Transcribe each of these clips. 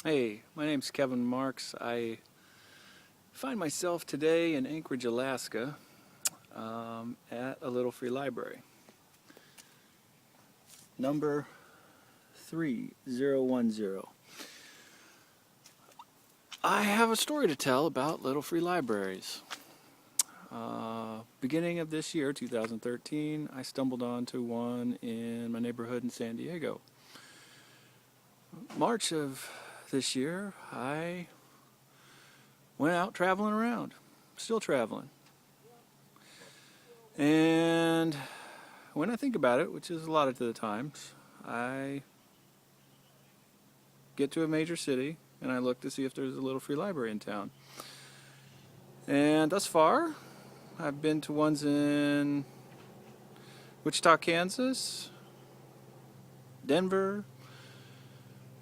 Hey, my name's Kevin Marks. I find myself today in Anchorage, Alaska, at a little free library. Number 3010. I have a story to tell about little free libraries. Beginning of this year, 2013, I stumbled onto one in my neighborhood in San Diego. March of this year, I went out traveling around, still traveling. And when I think about it, which is a lot of the times, I get to a major city and I look to see if there's a little free library in town. And thus far, I've been to ones in Wichita, Kansas, Denver,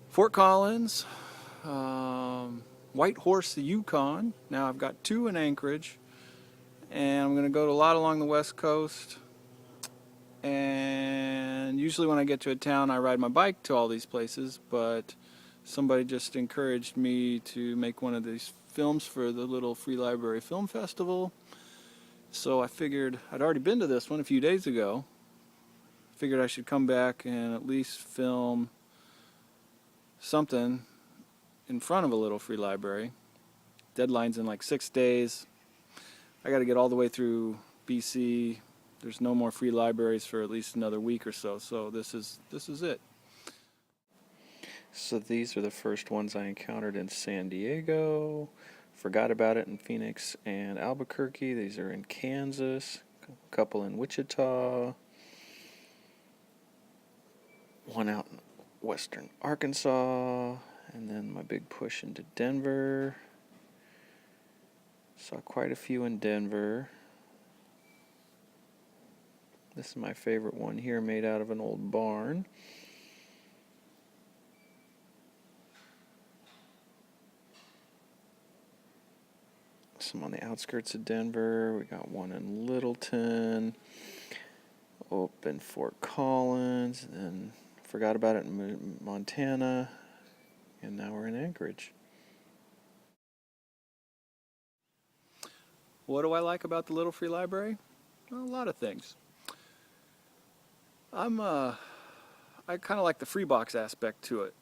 Fort Collins, White Horse, the Yukon. Now I've got two in Anchorage, and I'm going to go to a lot along the West Coast. And usually when I get to a town, I ride my bike to all these places, but somebody just encouraged me to make one of these films for the little free library film festival. So I figured, I'd already been to this one a few days ago, figured I should come back and at least film something in front of a little free library. Deadline's in like 6 days. I got to get all the way through BC. There's no more free libraries for at least another week or so, so this is it. So these are the first ones I encountered in San Diego. Forgot about it in Phoenix and Albuquerque. These are in Kansas. A couple in Wichita. One out in western Arkansas. And then my big push into Denver. Saw quite a few in Denver. This is my favorite one here, made out of an old barn. Some on the outskirts of Denver. We got one in Littleton, up in Fort Collins, and then forgot about it in Montana, and now we're in Anchorage. What do I like about the little free library? Well, a lot of things. I kind of like the free box aspect to it,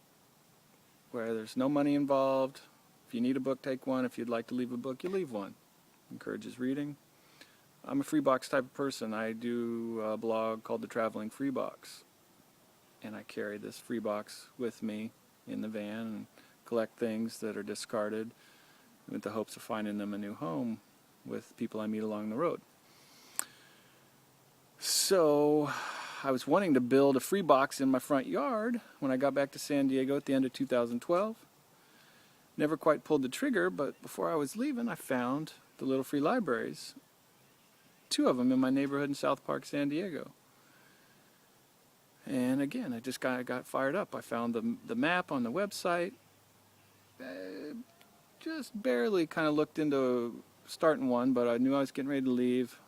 where there's no money involved. If you need a book, take one. If you'd like to leave a book, you leave one. Encourages reading. I'm a free box type of person. I do a blog called The Traveling Free Box, and I carry this free box with me in the van and collect things that are discarded with the hopes of finding them a new home with people I meet along the road. So I was wanting to build a free box in my front yard when I got back to San Diego at the end of 2012. Never quite pulled the trigger, but before I was leaving, I found the little free libraries. 2 of them in my neighborhood in South Park, San Diego. And again, I just got fired up. I found the map on the website. Just barely kind of looked into starting one, but I knew I was getting ready to leave.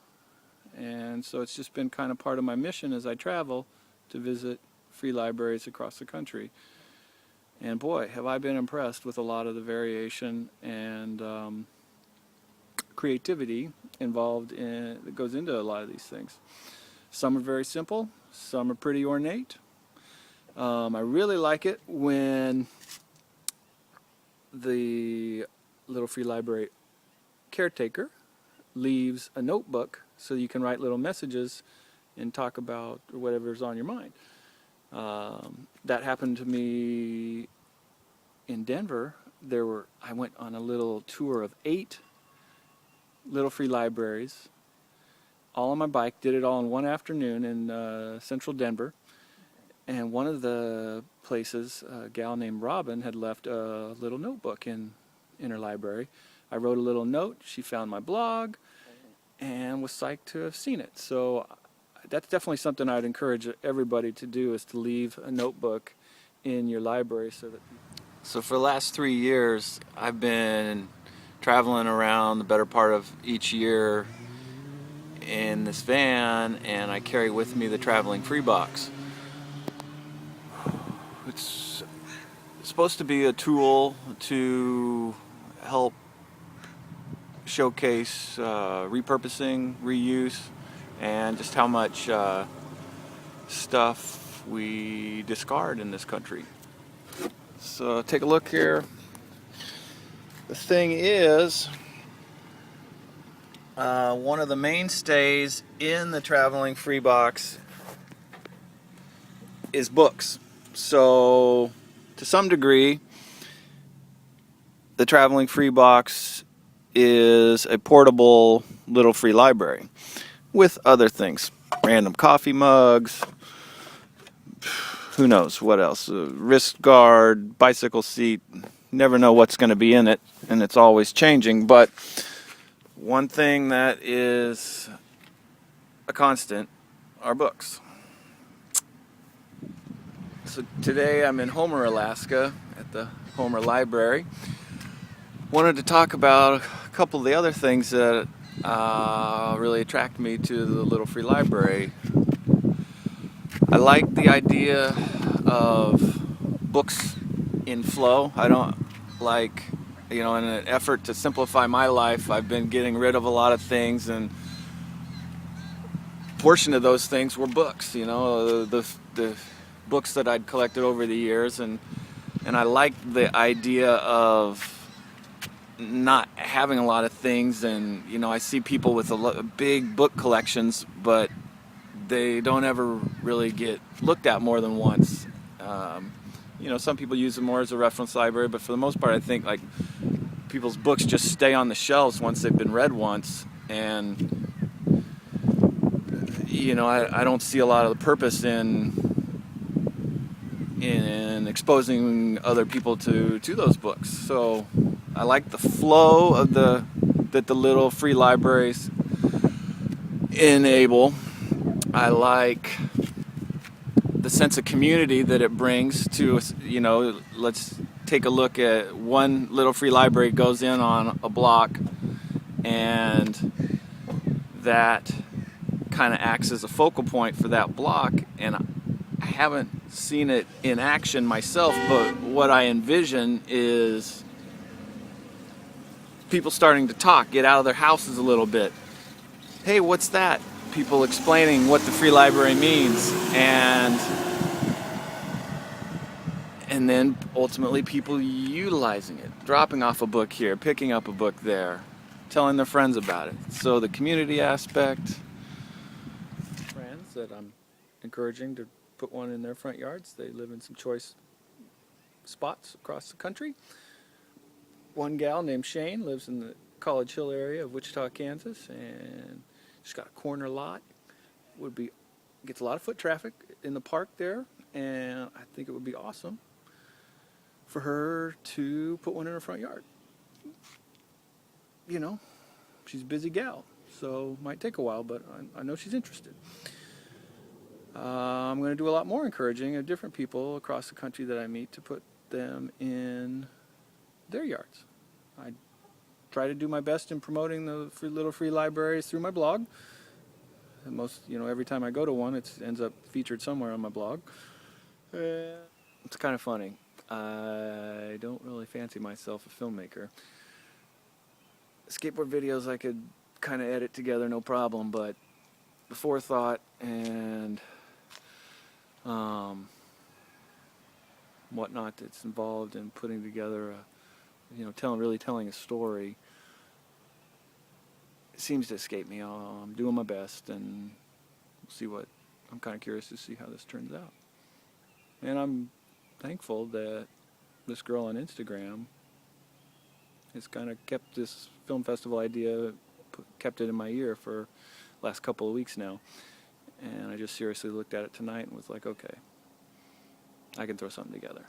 And so it's just been kind of part of my mission as I travel to visit free libraries across the country. And boy, have I been impressed with a lot of the variation and creativity involved that goes into a lot of these things. Some are very simple, some are pretty ornate. I really like it when the little free library caretaker leaves a notebook so you can write little messages and talk about whatever's on your mind. That happened to me in Denver. I went on a little tour of 8 little free libraries, all on my bike. Did it all in one afternoon in central Denver. And one of the places, a gal named Robin had left a little notebook in her library. I wrote a little note. She found my blog and was psyched to have seen it. So that's definitely something I'd encourage everybody to do, is to leave a notebook in your library. So for the last 3 years, I've been traveling around the better part of each year in this van, and I carry with me the Traveling Free Box. It's supposed to be a tool to help showcase repurposing, reuse, and just how much stuff we discard in this country. So take a look here. The thing is, one of the mainstays in the traveling free box is books. So to some degree, the traveling free box is a portable little free library with other things, random coffee mugs, who knows what else, a wrist guard, bicycle seat. Never know what's going to be in it, and it's always changing. But one thing that is a constant are books. So today I'm in Homer, Alaska at the Homer Library. Wanted to talk about a couple of the other things that really attract me to the little free library. I like the idea of books in flow. I don't like, in an effort to simplify my life, I've been getting rid of a lot of things, and a portion of those things were books, the books that I'd collected over the years, and I liked the idea of not having a lot of things. And I see people with big book collections, but they don't ever really get looked at more than once. Some people use them more as a reference library, but for the most part, I think like people's books just stay on the shelves once they've been read once, and I don't see a lot of the purpose in exposing other people to those books. So I like the flow of that the little free libraries enable. I like the sense of community that it brings to, let's take a look at one little free library goes in on a block, and that kind of acts as a focal point for that block. And I haven't seen it in action myself, but what I envision is people starting to talk, get out of their houses a little bit. Hey, what's that? People explaining what the free library means, and then ultimately people utilizing it, dropping off a book here, picking up a book there, telling their friends about it. So the community aspect, friends that I'm encouraging to put one in their front yards. They live in some choice spots across the country. One gal named Shane lives in the College Hill area of Wichita, Kansas, and she's got a corner lot. Gets a lot of foot traffic in the park there, and I think it would be awesome for her to put one in her front yard. She's a busy gal, so might take a while, but I know she's interested. I'm going to do a lot more encouraging of different people across the country that I meet to put them in their yards. I try to do my best in promoting the little free libraries through my blog. And every time I go to one, it ends up featured somewhere on my blog. It's kind of funny. I don't really fancy myself a filmmaker. Skateboard videos I could kind of edit together, no problem, but the forethought and whatnot that's involved in putting together telling a story, it seems to escape me. I'm doing my best, and we'll see I'm kind of curious to see how this turns out. And I'm thankful that this girl on Instagram has kind of kept this film festival idea, kept it in my ear for the last couple of weeks now. And I just seriously looked at it tonight and was like, okay, I can throw something together.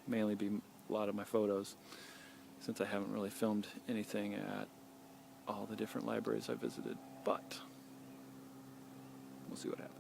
Mainly be a lot of my photos, since I haven't really filmed anything at all the different libraries I visited. But we'll see what happens.